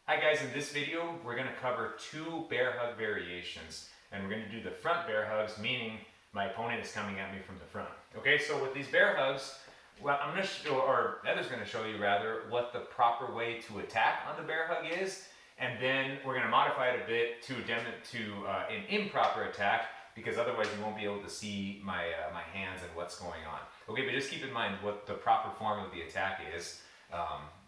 Hi guys, in this video we're going to cover two bear hug variations, and we're going to do the front bear hugs, meaning my opponent is coming at me from the front. Okay, so with these bear hugs, well, I'm going to show, or Heather's going to show you rather, what the proper way to attack on the bear hug is, and then we're going to modify it a bit to an improper attack, because otherwise you won't be able to see my hands and what's going on. Okay, but just keep in mind what the proper form of the attack is.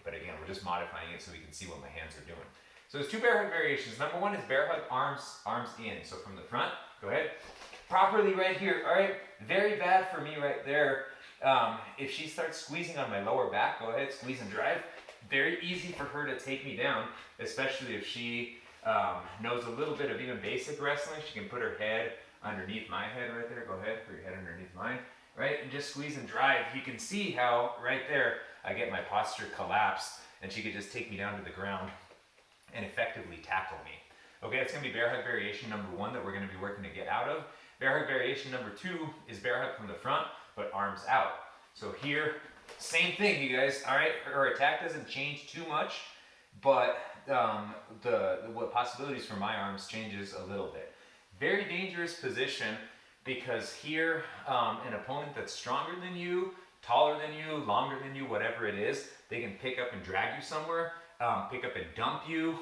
But again, we're just modifying it so we can see what my hands are doing. So there's two bear hug variations. Number one is bear hug arms in. So from the front, go ahead. Properly right here, all right? Very bad for me right there. If she starts squeezing on my lower back, go ahead, squeeze and drive. Very easy for her to take me down, especially if she knows a little bit of even basic wrestling. She can put her head underneath my head right there. Go ahead, put your head underneath mine, right? And just squeeze and drive. You can see how right there, I get my posture collapsed, and she could just take me down to the ground and effectively tackle me. Okay, that's gonna be bear hug variation number one that we're gonna be working to get out of. Bear hug variation number two is bear hug from the front, but arms out. So here, same thing, you guys, all right? Her attack doesn't change too much, but what possibilities for my arms changes a little bit. Very dangerous position, because here, an opponent that's stronger than you, taller than you, longer than you, whatever it is, they can pick up and drag you somewhere, pick up and dump you,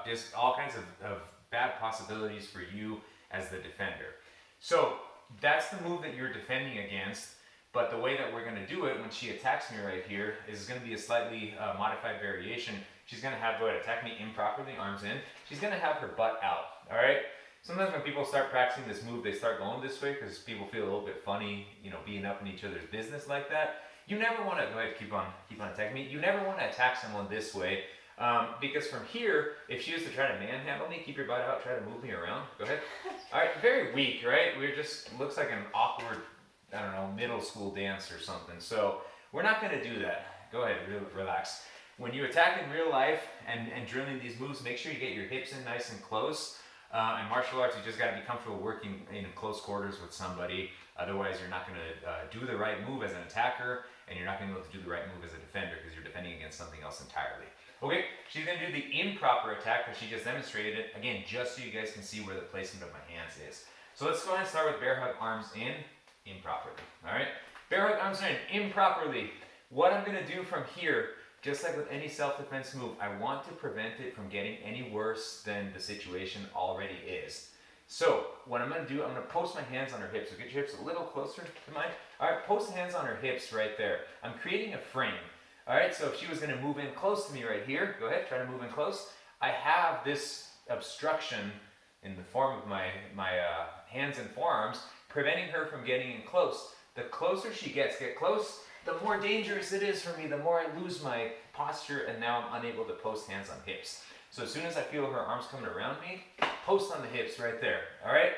just all kinds of bad possibilities for you as the defender. So that's the move that you're defending against, but the way that we're going to do it when she attacks me right here is going to be a slightly modified variation. She's going to have, go ahead, attack me improperly, arms in. She's going to have her butt out, all right? Sometimes when people start practicing this move, they start going this way because people feel a little bit funny, you know, being up in each other's business like that. You never want to, go ahead, keep on attacking me. You never want to attack someone this way, because from here, if she was to try to manhandle me, keep your butt out, try to move me around. Go ahead. All right, very weak, right? We're just, looks like an awkward, I don't know, middle school dance or something. So we're not going to do that. Go ahead, relax. When you attack in real life and drilling these moves, make sure you get your hips in nice and close. In martial arts, you just got to be comfortable working in close quarters with somebody. Otherwise, you're not going to do the right move as an attacker, and you're not going to be able to do the right move as a defender because you're defending against something else entirely. Okay, she's going to do the improper attack that she just demonstrated, again, just so you guys can see where the placement of my hands is. So let's go ahead and start with bear hug arms in, improperly. All right, bear hug arms in, improperly. What I'm going to do from here, just like with any self-defense move, I want to prevent it from getting any worse than the situation already is. So what I'm going to do, I'm going to post my hands on her hips. So get your hips a little closer to mine. All right, post the hands on her hips right there. I'm creating a frame. All right, so if she was going to move in close to me right here, go ahead, try to move in close. I have this obstruction in the form of my hands and forearms, preventing her from getting in close. The closer she gets, get close, the more dangerous it is for me, the more I lose my posture, and now I'm unable to post hands on hips. So as soon as I feel her arms coming around me, post on the hips right there, all right?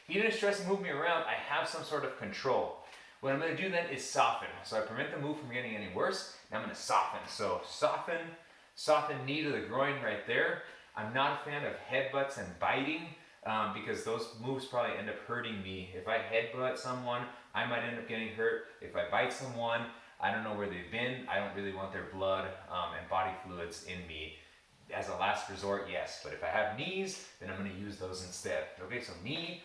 Even if she tries to move me around, I have some sort of control. What I'm going to do then is soften. So I prevent the move from getting any worse, and I'm going to soften. So soften knee to the groin right there. I'm not a fan of headbutts and biting, because those moves probably end up hurting me. If I headbutt someone, I might end up getting hurt. If I bite someone, I don't know where they've been. I don't really want their blood and body fluids in me. As a last resort, yes. But if I have knees, then I'm going to use those instead. Okay, so knee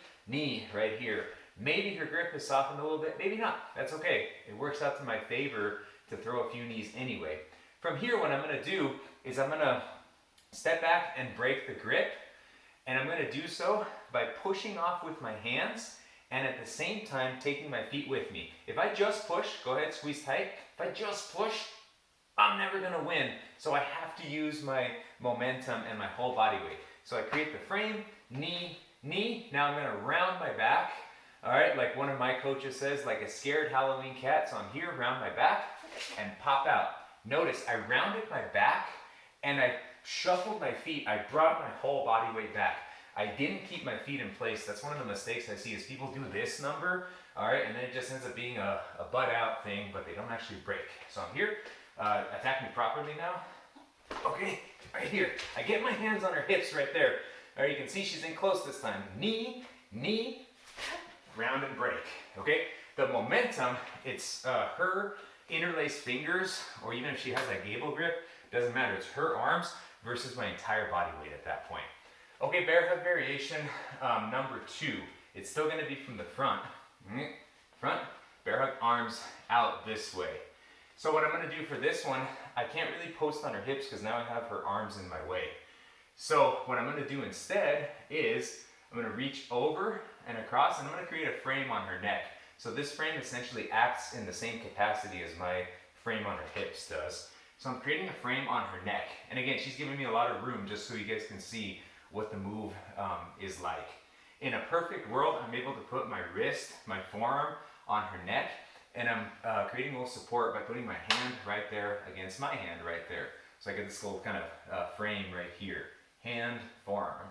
right here. Maybe her grip is softened a little bit. Maybe not. That's okay. It works out to my favor to throw a few knees anyway. From here, what I'm going to do is I'm going to step back and break the grip. And I'm going to do so by pushing off with my hands and at the same time taking my feet with me. If I just push, go ahead, squeeze tight. If I just push, I'm never going to win. So I have to use my momentum and my whole body weight. So I create the frame, knee. Now I'm going to round my back. All right, like one of my coaches says, like a scared Halloween cat. So I'm here, round my back and pop out. Notice I rounded my back and I shuffled my feet. I brought my whole body weight back. I didn't keep my feet in place. That's one of the mistakes I see is people do this number, all right, and then it just ends up being a butt out thing, but they don't actually break. So I'm here, attack me properly now. Okay, right here. I get my hands on her hips right there. All right, you can see she's in close this time. Knee, round and break, okay? The momentum, it's her interlaced fingers, or even if she has that gable grip, Doesn't matter, it's her arms versus my entire body weight at that point. Okay, bear hug variation number 2. It's still gonna be from the front. Front, bear hug, arms out this way. So what I'm gonna do for this one, I can't really post on her hips because now I have her arms in my way. So what I'm gonna do instead is I'm gonna reach over and across, and I'm gonna create a frame on her neck. So this frame essentially acts in the same capacity as my frame on her hips does. So I'm creating a frame on her neck. And again, she's giving me a lot of room just so you guys can see what the move is like. In a perfect world, I'm able to put my wrist, my forearm on her neck, and I'm creating a little support by putting my hand right there against my hand right there. So I get this little kind of frame right here. Hand, forearm.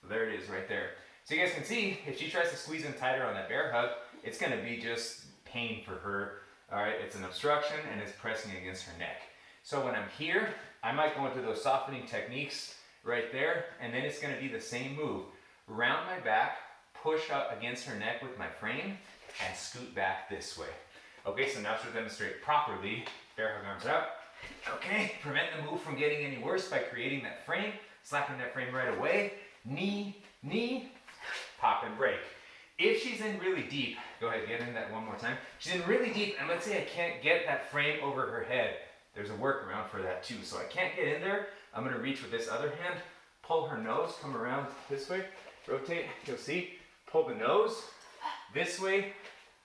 So there it is right there. So you guys can see, if she tries to squeeze in tighter on that bear hug, it's gonna be just pain for her. All right, it's an obstruction and it's pressing against her neck. So when I'm here, I might go into those softening techniques right there, and then it's gonna be the same move. Round my back, push up against her neck with my frame, and scoot back this way. Okay, so now to demonstrate properly, bear hug, arms out. Okay, prevent the move from getting any worse by creating that frame, slapping that frame right away. Knee, knee, pop and break. If she's in really deep, go ahead, get in that one more time. She's in really deep, and let's say I can't get that frame over her head. There's a workaround for that too. So I can't get in there. I'm gonna reach with this other hand, pull her nose, come around this way, rotate, you'll see, pull the nose this way,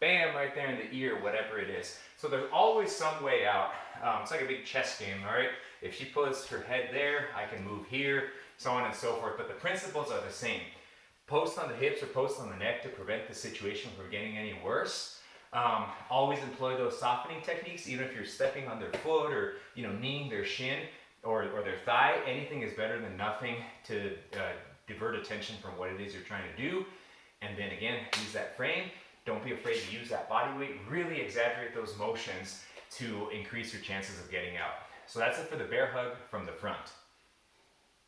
bam, right there in the ear, whatever it is. So there's always some way out. It's like a big chess game, all right? If she puts her head there, I can move here, so on and so forth, but the principles are the same. Post on the hips or post on the neck to prevent the situation from getting any worse. Always employ those softening techniques, even if you're stepping on their foot or kneeing their shin or their thigh. Anything is better than nothing to divert attention from what it is you're trying to do. And then again, use that frame. Don't be afraid to use that body weight. Really exaggerate those motions to increase your chances of getting out. So that's it for the bear hug from the front.